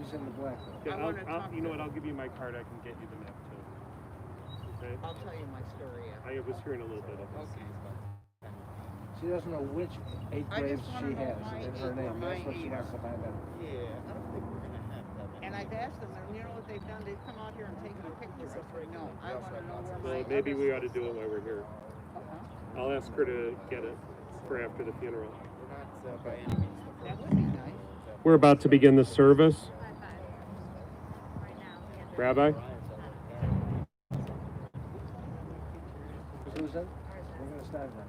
She's in the black room. Yeah, you know what? I'll give you my card. I can get you the map too. Okay. I'll tell you my story after. I was hearing a little bit of it. Okay. She doesn't know which 8 I graves just wanna she know has my in her 8 or name. my That's what she 8. wants to find out. Yeah, I don't think we're gonna have that many. And I've asked them, and you know what they've done? They've come out here and taken a picture of her. No, I want to know where Well, my maybe other we ought to do it while we're here. Uh-huh. I'll ask her to get it for after the funeral. We're not by any means the That first. would be nice. We're about to begin the service. Rabbi? Susan, we're going to start now.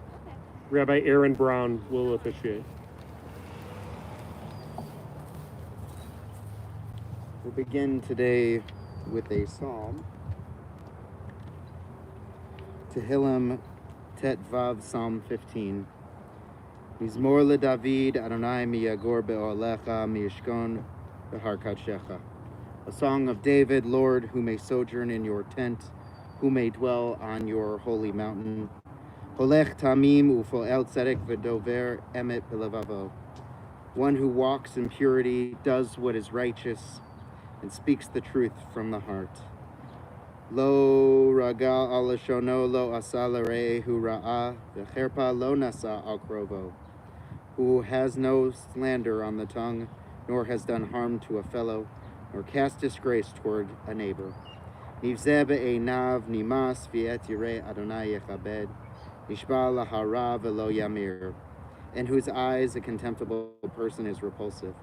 Rabbi Aaron Brown will officiate. We'll begin today with a psalm. Tehillim Tet Vav, Psalm 15. Mizmor LeDavid, Adonai miyagor be'olecha, miyishkon behar kadshecha. A song of David, Lord, who may sojourn in your tent, who may dwell on your holy mountain. Holech tamim ufoel tzedek v'dover emet b'levavo. One who walks in purity, does what is righteous, and speaks the truth from the heart. Lo ragal al lashono lo asa l're'ehu ra'ah, v'cherpa lo nasa al krovo. Who has no slander on the tongue, nor has done harm to a fellow, nor cast disgrace toward a neighbor. Nivzeh be'einav nimas v'et yireh Adonai yechabed, nishba lahara v'lo yamir. In whose eyes a contemptible person is repulsive,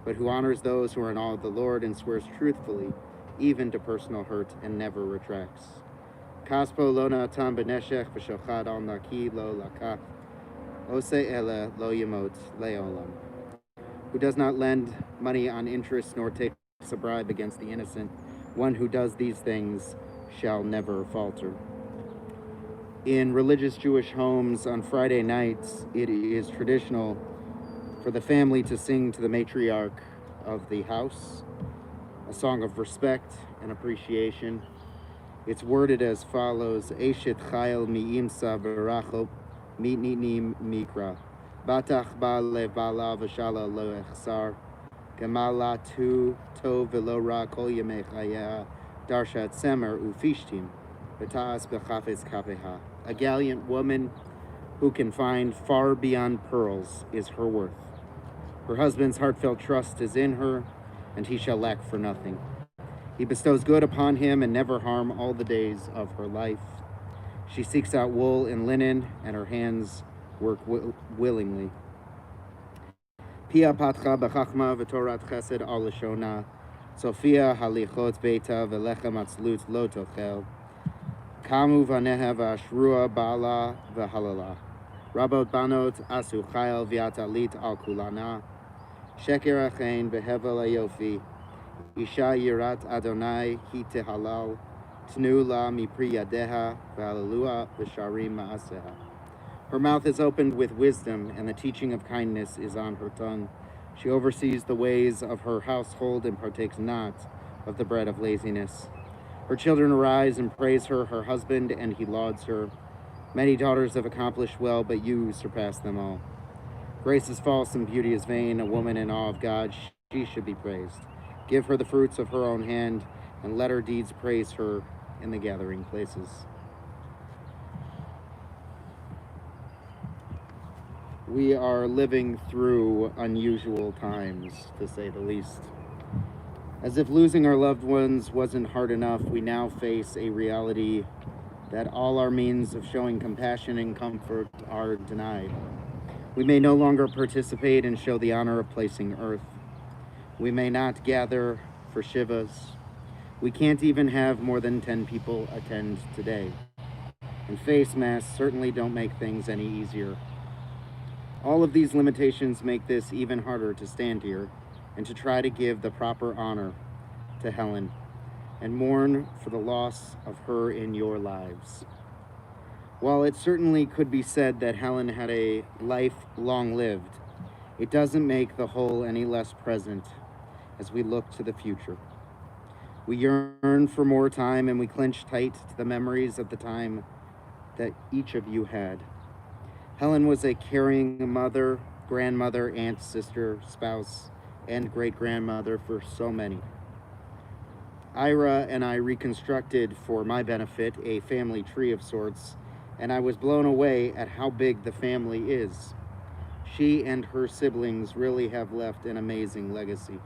but who honors those who are in awe of the Lord and swears truthfully, even to personal hurt, and never retracts. Kaspo lo natan b'neshech v'shochad al naki lo lakach, ose ele lo yamot le'olam. Who does not lend money on interest nor takes a bribe against the innocent, one who does these things shall never falter. In religious Jewish homes on Friday nights, it is traditional for the family to sing to the matriarch of the house a song of respect and appreciation. It's worded as follows: Eshet chayil mi'imsa v'rachop mitninim mikra, batach ba levala v'shala lo echsar, gemalatu tov v'lo ra kol yemei chayah, darshat semer ufishtim, v'ta'as b'chafetz kapeha. A gallant woman who can find far beyond pearls is her worth. Her husband's heartfelt trust is in her, and he shall lack for nothing. He bestows good upon him and never harm all the days of her life. She seeks out wool and linen, and her hands work willingly. Pia patcha b'chachma v'torat chesed al lashona, Sophia halichot beita v'lechem atzlut lo tochel, Kamu vaneha v'ashrua ba'ala v'halala, Rabot banot asu chayil v'atalit al kulana, Sheker achein behevel ayofi, Isha yirat Adonai hi tehalal, Tnu la mipri yadeha, v'halelua v'sharim ma'aseha. Her mouth is opened with wisdom, and the teaching of kindness is on her tongue. She oversees the ways of her household and partakes not of the bread of laziness. Her children arise and praise her, her husband, and he lauds her. Many daughters have accomplished well, but you surpass them all. Grace is false and beauty is vain. A woman in awe of God, she should be praised. Give her the fruits of her own hand, and let her deeds praise her in the gathering places. We are living through unusual times, to say the least. As if losing our loved ones wasn't hard enough, we now face a reality that all our means of showing compassion and comfort are denied. We may no longer participate and show the honor of placing earth. We may not gather for shivas. We can't even have more than 10 people attend today. And face masks certainly don't make things any easier. All of these limitations make this even harder to stand here and to try to give the proper honor to Helen and mourn for the loss of her in your lives. While it certainly could be said that Helen had a life long lived, it doesn't make the whole any less present as we look to the future. We yearn for more time, and we clench tight to the memories of the time that each of you had. Helen was a caring mother, grandmother, aunt, sister, spouse, and great-grandmother for so many. Ira and I reconstructed, for my benefit, a family tree of sorts, and I was blown away at how big the family is. She and her siblings really have left an amazing legacy.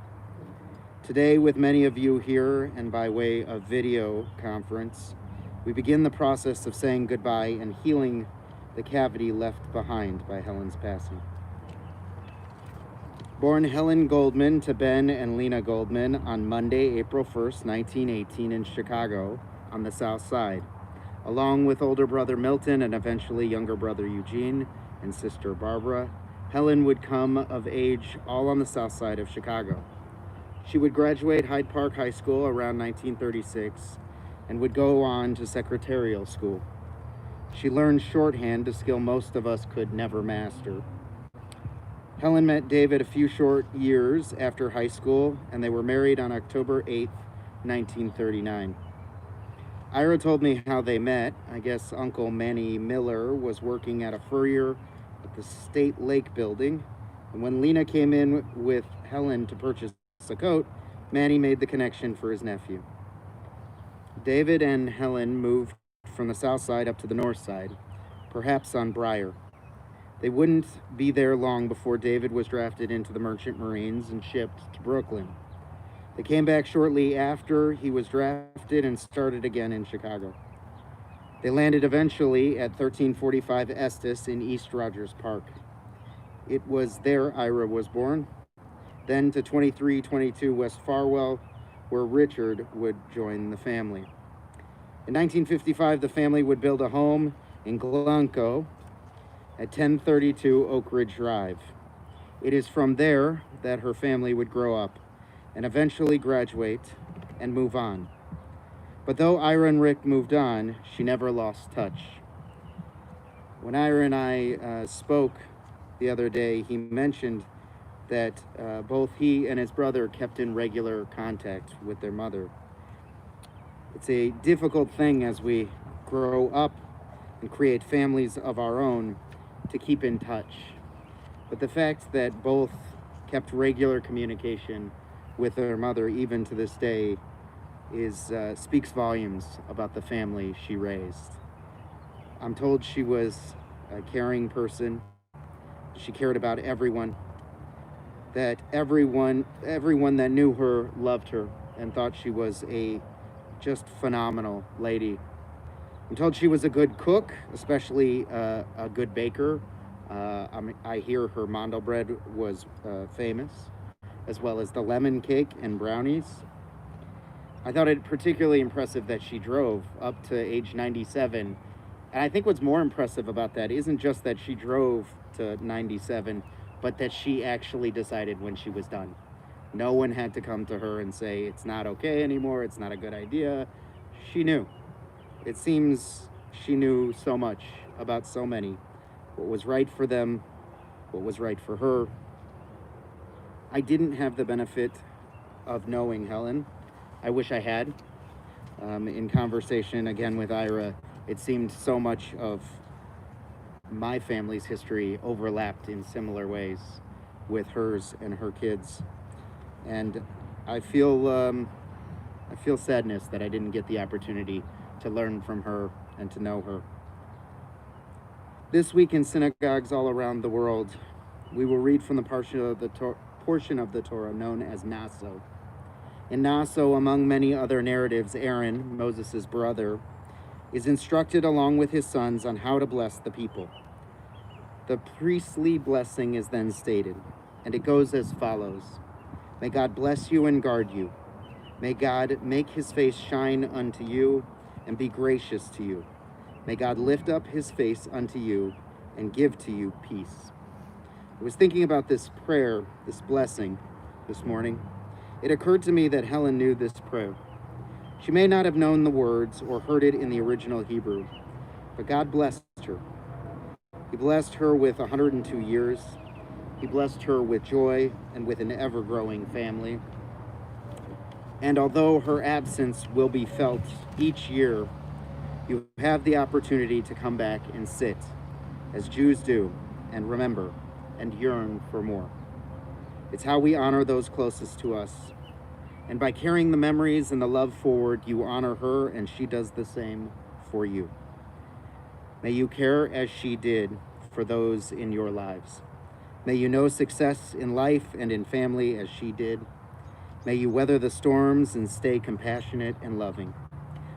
Today, with many of you here and by way of video conference, we begin the process of saying goodbye and healing the cavity left behind by Helen's passing. Born Helen Goldman to Ben and Lena Goldman on Monday, April 1st, 1918 in Chicago on the South Side, along with older brother Milton and eventually younger brother Eugene and sister Barbara, Helen would come of age all on the South Side of Chicago. She would graduate Hyde Park High School around 1936 and would go on to secretarial school. She learned shorthand, a skill most of us could never master. Helen met David a few short years after high school, and they were married on October 8th, 1939. Ira told me how they met. I guess Uncle Manny Miller was working at a furrier at the State Lake building, and when Lena came in with Helen to purchase a coat, Manny made the connection for his nephew. David and Helen moved from the south side up to the north side, perhaps on Briar. They wouldn't be there long before David was drafted into the Merchant Marines and shipped to Brooklyn. They came back shortly after he was drafted and started again in Chicago. They landed eventually at 1345 Estes in East Rogers Park. It was there Ira was born, then to 2322 West Farwell, where Richard would join the family. In 1955, the family would build a home in Glunko at 1032 Oak Ridge Drive. It is from there that her family would grow up and eventually graduate and move on. But though Ira and Rick moved on, she never lost touch. When Ira and I spoke the other day, he mentioned that both he and his brother kept in regular contact with their mother. It's a difficult thing as we grow up and create families of our own to keep in touch. But the fact that both kept regular communication with their mother, even to this day, speaks volumes about the family she raised. I'm told she was a caring person. She cared about everyone. That everyone that knew her loved her and thought she was a just phenomenal lady. I'm told she was a good cook, especially a good baker. I hear her mandel bread was famous, as well as the lemon cake and brownies. I thought it particularly impressive that she drove up to age 97. And I think what's more impressive about that isn't just that she drove to 97, but that she actually decided when she was done. No one had to come to her and say, it's not okay anymore, it's not a good idea. She knew. It seems she knew so much about so many, what was right for them, what was right for her. I didn't have the benefit of knowing Helen. I wish I had. In conversation again with Ira, it seemed so much of my family's history overlapped in similar ways with hers and her kids. And I feel sadness that I didn't get the opportunity to learn from her and to know her. This week in synagogues all around the world, we will read from the portion of the Torah known as Naso. In Naso, among many other narratives, Aaron, Moses' brother, is instructed along with his sons on how to bless the people. The priestly blessing is then stated, and it goes as follows. May God bless you and guard you. May God make his face shine unto you and be gracious to you. May God lift up his face unto you and give to you peace. I was thinking about this prayer, this blessing, this morning. It occurred to me that Helen knew this prayer. She may not have known the words or heard it in the original Hebrew, but God blessed her. He blessed her with 102 years. He blessed her with joy and with an ever-growing family. And although her absence will be felt each year, you have the opportunity to come back and sit, as Jews do, and remember and yearn for more. It's how we honor those closest to us. And by carrying the memories and the love forward, you honor her, and she does the same for you. May you care as she did for those in your lives. May you know success in life and in family as she did. May you weather the storms and stay compassionate and loving.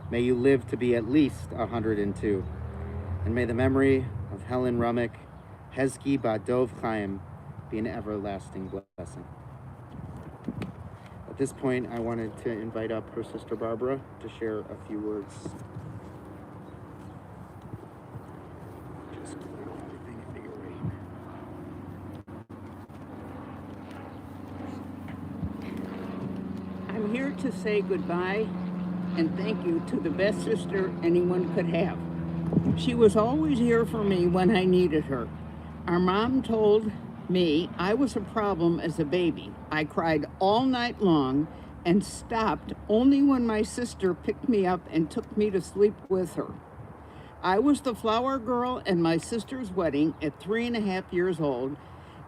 May you live to be at least 102. And may the memory of Helen Rumick, Hezki Bat Dov Chaim, be an everlasting blessing. At this point, I wanted to invite up her sister Barbara to share a few words. Just clear everything into your rain. I'm here to say goodbye and thank you to the best sister anyone could have. She was always here for me when I needed her. Our mom told me I was a problem as a baby. I cried all night long and stopped only when my sister picked me up and took me to sleep with her. I was the flower girl at my sister's wedding at 3.5 years old,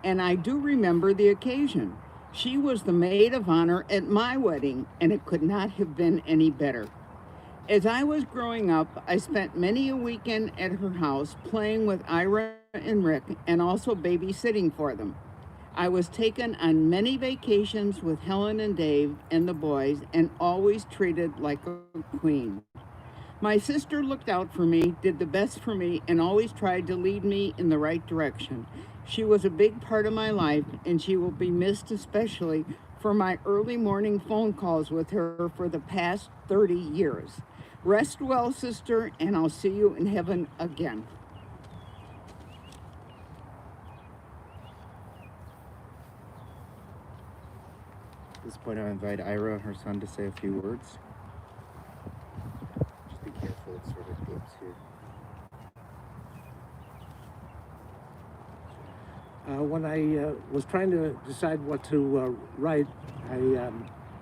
and I do remember the occasion. She was the maid of honor at my wedding, and it could not have been any better. As I was growing up, I spent many a weekend at her house playing with Ira and Rick and also babysitting for them. I was taken on many vacations with Helen and Dave and the boys and always treated like a queen. My sister looked out for me, did the best for me, and always tried to lead me in the right direction. She was a big part of my life, and she will be missed, especially for my early morning phone calls with her for the past 30 years. Rest well, sister, and I'll see you in heaven again. At this point, I invite Ira, her son, to say a few words. Just be careful, it sort of dips here. When I was trying to decide what to write, I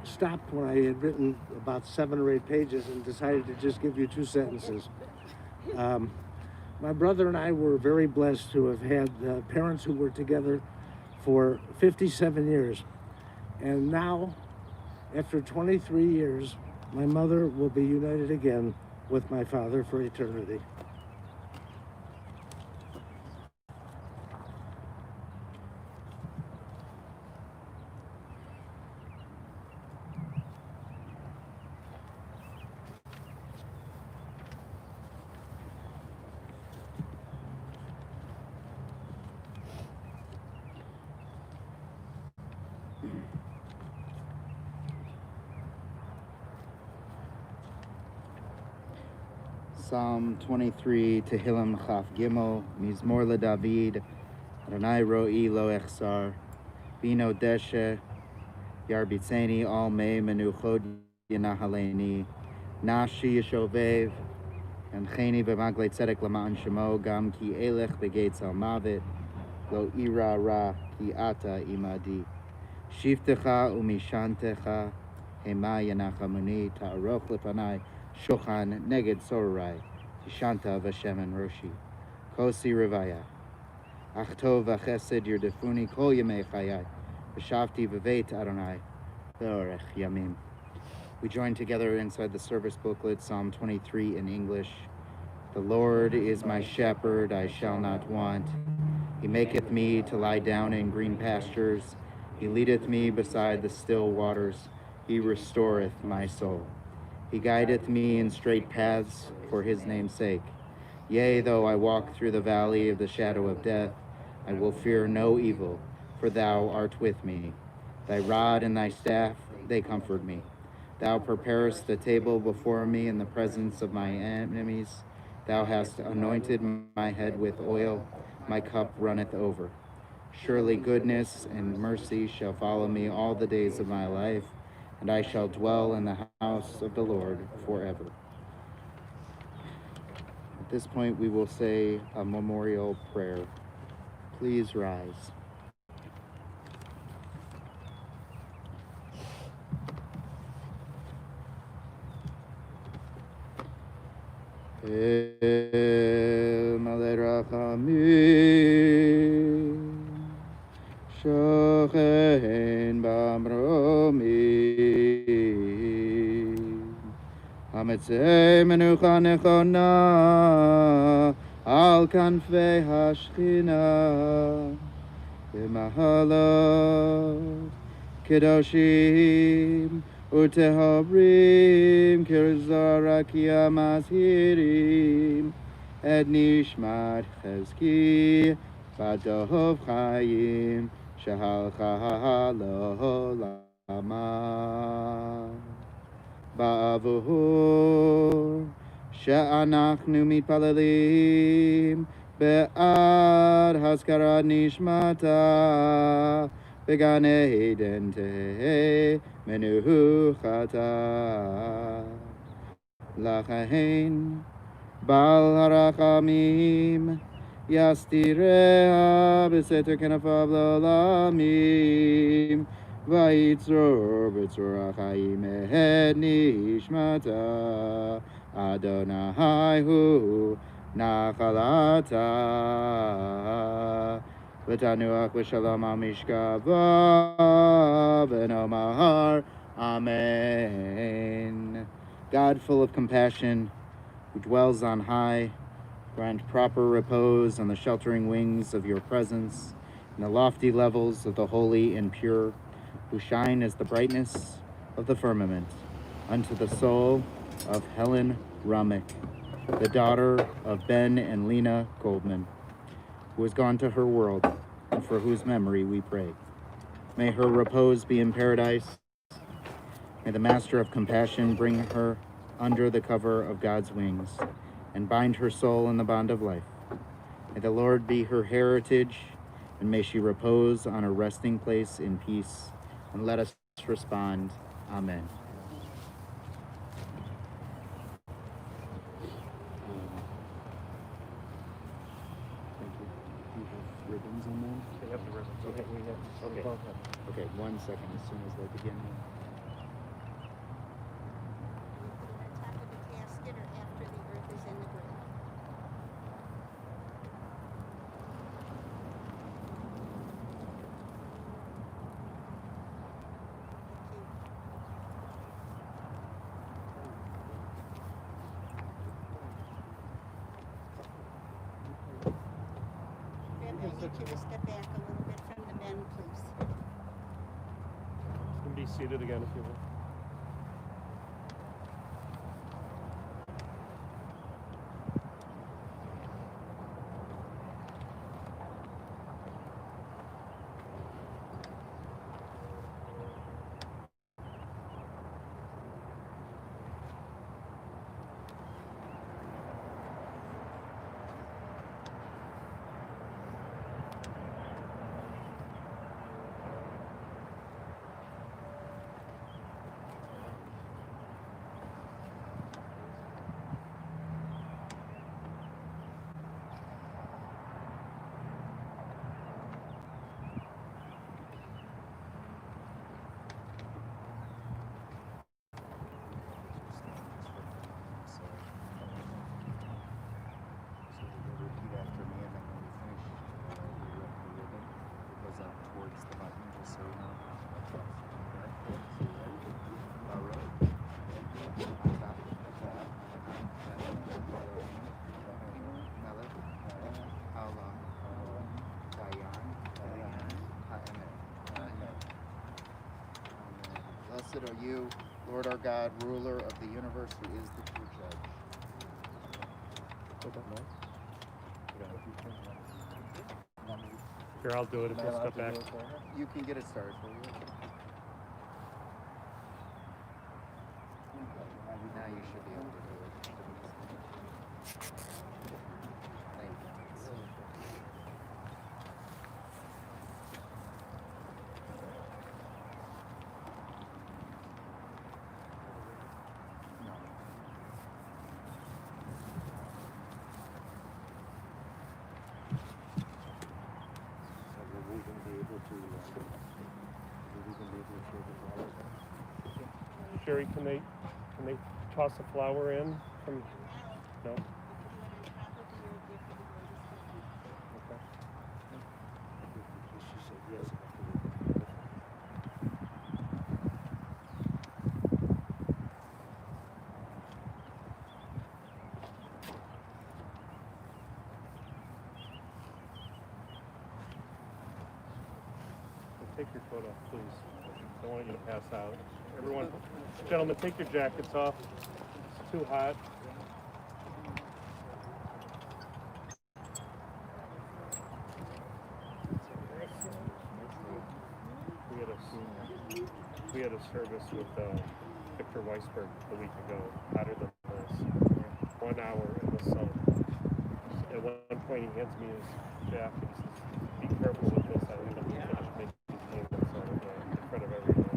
stopped when I had written about 7 or 8 pages and decided to just give you 2 sentences. My brother and I were very blessed to have had parents who were together for 57 years. And now, after 23 years, my mother will be united again with my father for eternity. Psalm 23, Tehillim Chaf Gimel, Mizmor LeDavid, Adonai Ro'i Lo Echsar, Bino Deshe, Yarbitzeni Al Me Menuchod Yenahaleni, Nashi Yeshovev, and Cheni B'maglei Tzedek L'ma'an Shemo, Gam Ki Elech B'Gates Al Mavet, Lo Ira Ra Ki Ata Imadi, Shiftecha Umishantecha, Hema Yenachamuni, Ta'aroch Lepanai, Shochan Neged Sorai, Tishanta Vashem Roshi, Kosi Revaya, Achtov Vachesed Yerdefuni Kol Yemei Chayai, V'shavti V'veit Adonai, Ve'orech Yamim. We join together inside the service booklet, Psalm 23 in English. The Lord is my shepherd, I shall not want. He maketh me to lie down in green pastures. He leadeth me beside the still waters. He restoreth my soul. He guideth me in straight paths for his name's sake. Yea, though I walk through the valley of the shadow of death, I will fear no evil, for thou art with me. Thy rod and thy staff, they comfort me. Thou preparest the table before me in the presence of my enemies. Thou hast anointed my head with oil, my cup runneth over. Surely goodness and mercy shall follow me all the days of my life, and I shall dwell in the house of the Lord forever. At this point, we will say a memorial prayer. Please rise. Malei Rachamim, Shochet Ametzei menucha nechona al kanfei hashchina b'mahalot kedoshim utehabrim kirzarakia mashirim et nishmat chezki badov chayim shehalcha la'olam ba'avuhu she'anachnu mitpalelim be'ad haskarat nishmata began Eden tehe menuchata lachain bal harachamim yastireha beseter kenafav l'olamim Vayitzor b'tzor ha'chaim et nishmata Adonai hu nachalata v'tanuach v'shalom al mishkava v'nomahar Amen. God, full of compassion, who dwells on high, grant proper repose on the sheltering wings of your presence, in the lofty levels of the holy and pure, who shine as the brightness of the firmament, unto the soul of Helen Rumick, the daughter of Ben and Lena Goldman, who has gone to her world, and for whose memory we pray. May her repose be in paradise. May the Master of Compassion bring her under the cover of God's wings and bind her soul in the bond of life. May the Lord be her heritage, and may she repose on a resting place in peace. And let us respond, Amen. Thank you. Do you have ribbons on them? They have the ribbons. Okay. We have. Okay. We both have. Okay, 1 second, as soon as they begin. On top of the casket or after the earth is in the grave? Rabbi, I need you to step back a little bit from the men, please. You can be seated again if you will. Blessed are you, Lord our God, ruler of the universe, who is the true judge. Here, I'll do it if you'll step back. You can get it started for you. Now you should be able to do it. Thank you. No. Sherry, can they toss a flower in from? No. Okay. your coat off, please. Don't want you to pass out. Everyone, gentlemen, take your jackets off. It's too hot. We had a service with Victor Weisberg a week ago, hotter than this. 1 hour in the sun. At one point, he hands me his jacket. He says, "Be careful with this. I think I'm going to make these payments out of it in front of everyone."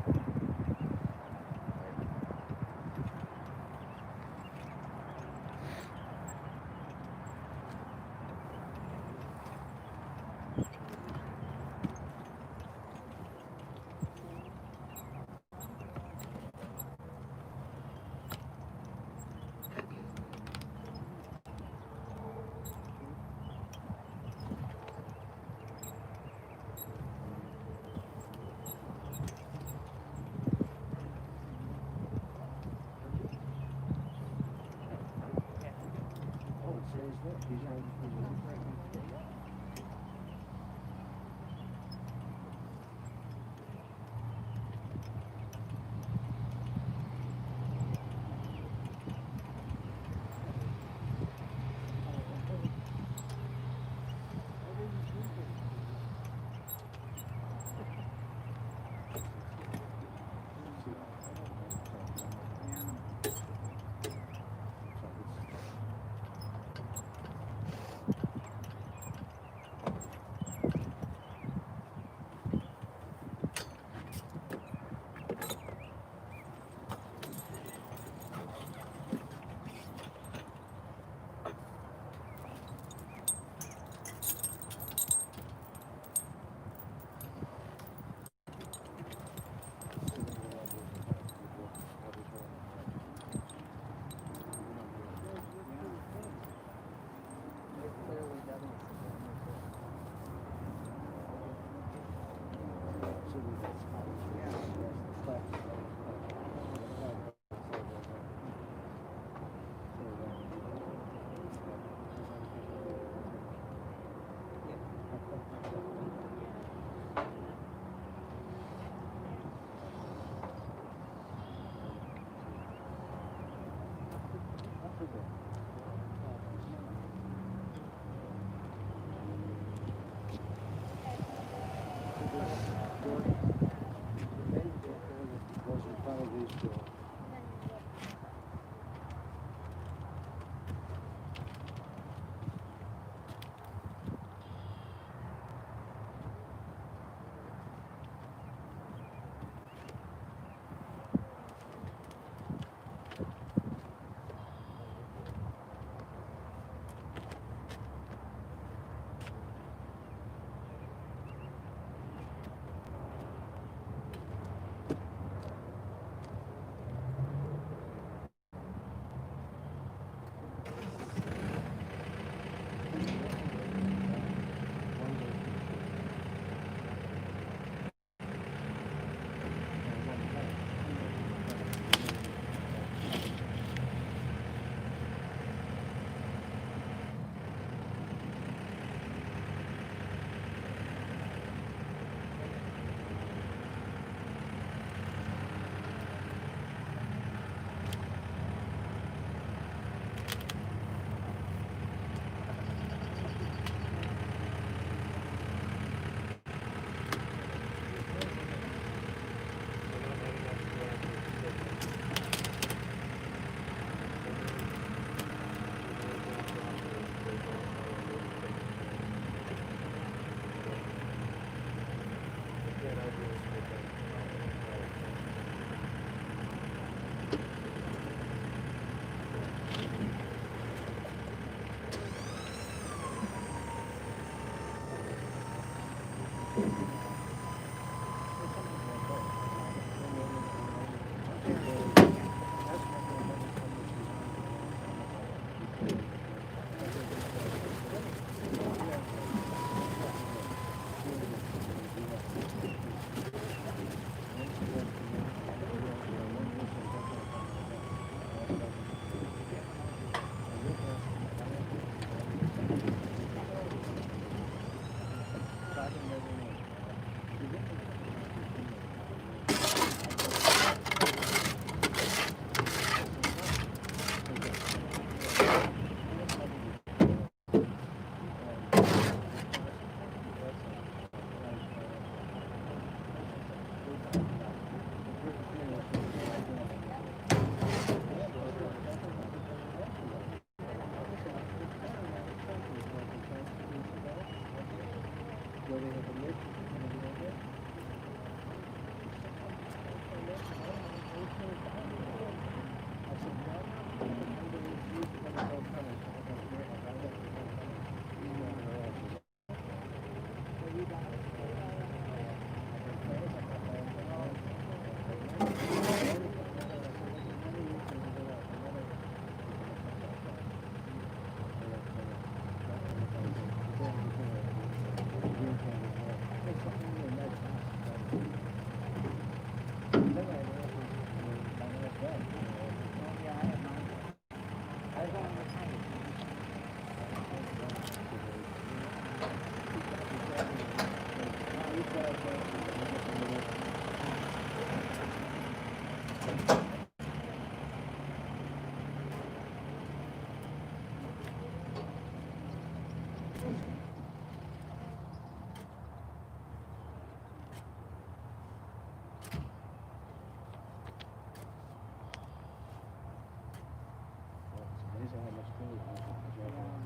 amazing how much food you can put on.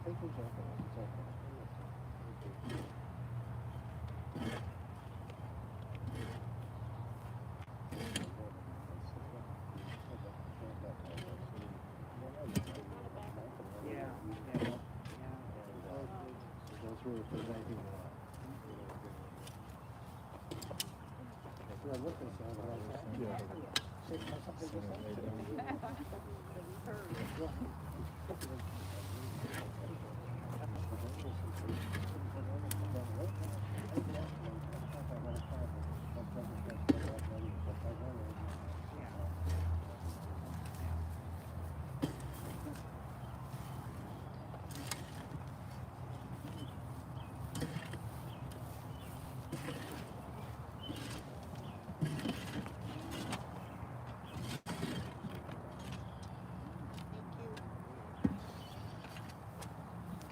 Take your jacket off, it's okay. Go through if there's anything I looked and saw that I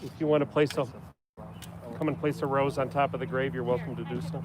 If you want to come and place a rose on top of the grave, you're welcome to do so.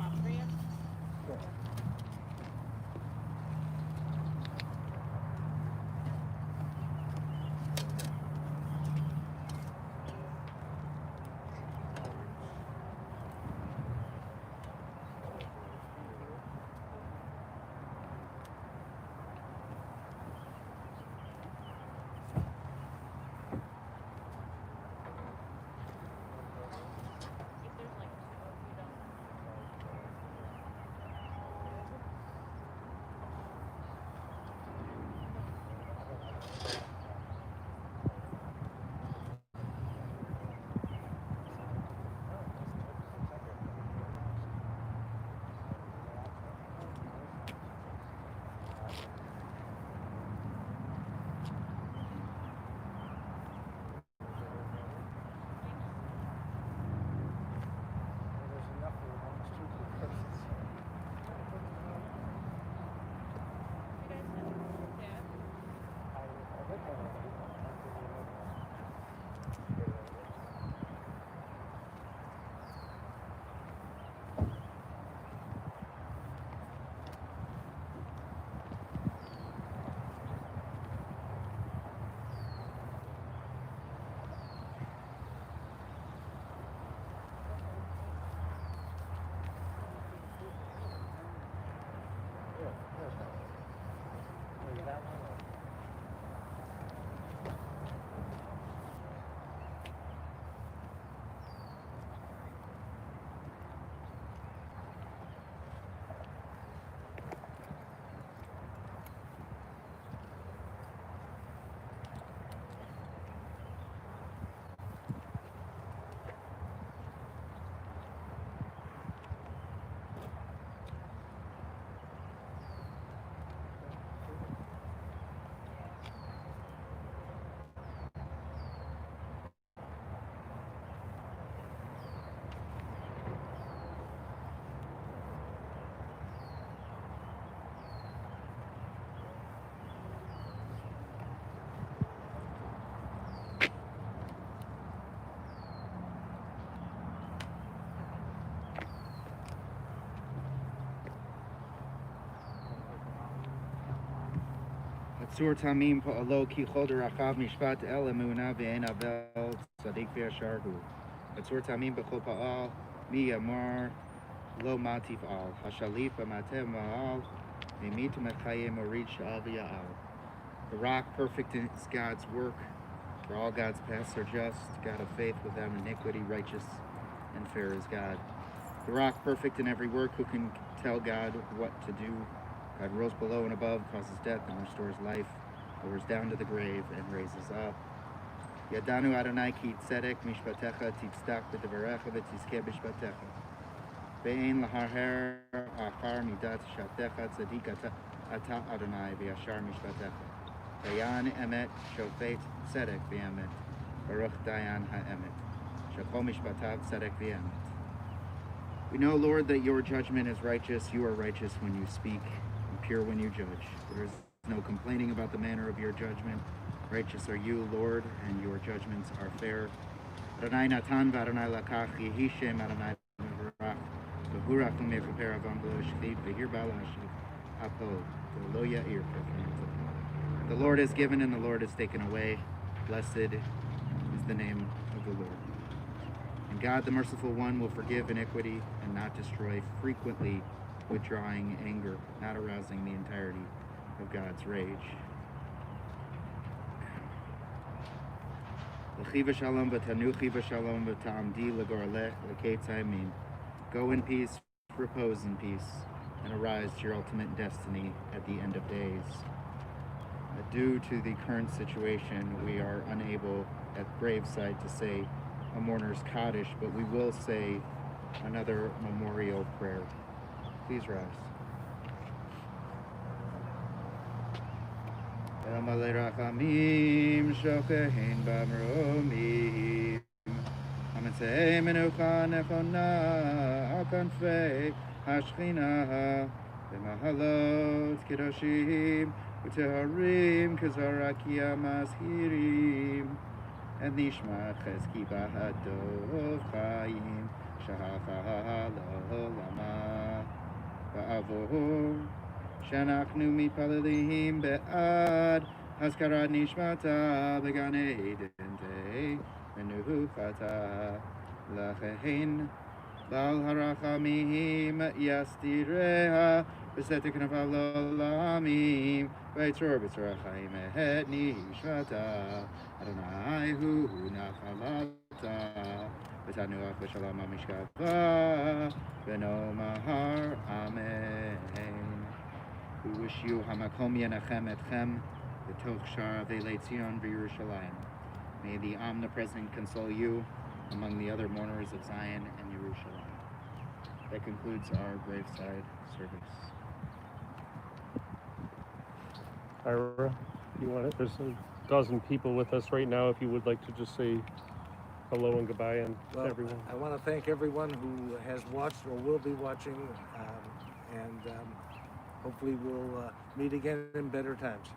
Sur Tamim Pa'alo Ki Chod Rachav Mishpat El Emunah Ve'en Avel Tzadik Ve'Yashar Hu. Sur Tamim B'Chol Pa'al Mi Yamar Lo Matif Al Hashalif B'Matev Ma'al Mimit Mechayim Orid Sha'al V'Ya'al. The rock perfect in God's work, for all God's paths are just. God of faith without iniquity, righteous and fair is God. The rock perfect in every work, who can tell God what to do? God rose below and above, causes death and restores life, lowers down to the grave and raises up. Yadanu Adonai ki tzedek mishpatecha titzdak b'devarecha v'tizkeh b'shpatecha. Ve'en laharher achar midat shabtecha tzadik ata Adonai v'yashar mishpatecha. Dayan emet shofet tzedek v'emet. Baruch dayan ha'emet. Shachol mishpatav tzedek v'emet. We know, Lord, that your judgment is righteous. You are righteous when you speak. pure when you judge. There is no complaining about the manner of your judgment. Righteous are you, Lord, and your judgments are fair. Adonai Natan v'Adonai Lakach, Yehi Shem Adonai v'Barach, v'Hurach u'mechaper avam v'lo shchit, v'hir ba'al ha'ashiv, ha'po, v'lo ya'ir k'fenot. The Lord has given and the Lord has taken away. Blessed is the name of the Lord. And God, the merciful one, will forgive iniquity and not destroy, frequently withdrawing anger, not arousing the entirety of God's rage. L'chiva shalom v'tanuchi v'shalom v'ta'amdi l'gorlech l'ketzaymin. Go in peace, repose in peace, and arise to your ultimate destiny at the end of days. Due to the current situation, we are unable at graveside to say a mourner's Kaddish, but we will say another memorial prayer. Please rise. El Malei Rachamim Shokein Bamromim Hamitzei Menucha Nechona Al Kanfei Hashchina B'mahalot Kedoshim U'teharim Kazarakia Mashirim and Nishmat Chezki Bahadov Chaim Shahacha Lama Ba'avor Shanachnu Mipalelim Be'ad Haskarat Nishmata Began Eden Day Menuchata Lachein Bal Harachamim Yastireha Besetek Navav Lolamim Vaitzor B'tzorachayim Ehet Nishmata Adonai Hu Nachalata V'tanuach V'shalom HaMishkava V'no Mahar Amen. We wish you Hamakom Yenachem Etchem V'toch Shar Ve'lei Tzion V'Yerushalayim. May the Omnipresent console you among the other mourners of Zion and Yerushalayim. That concludes our graveside service. Ira, you want it? There's a dozen people with us right now. If you would like to just say hello and goodbye and to everyone. I want to thank everyone who has watched or will be watching, and hopefully we'll meet again in better times.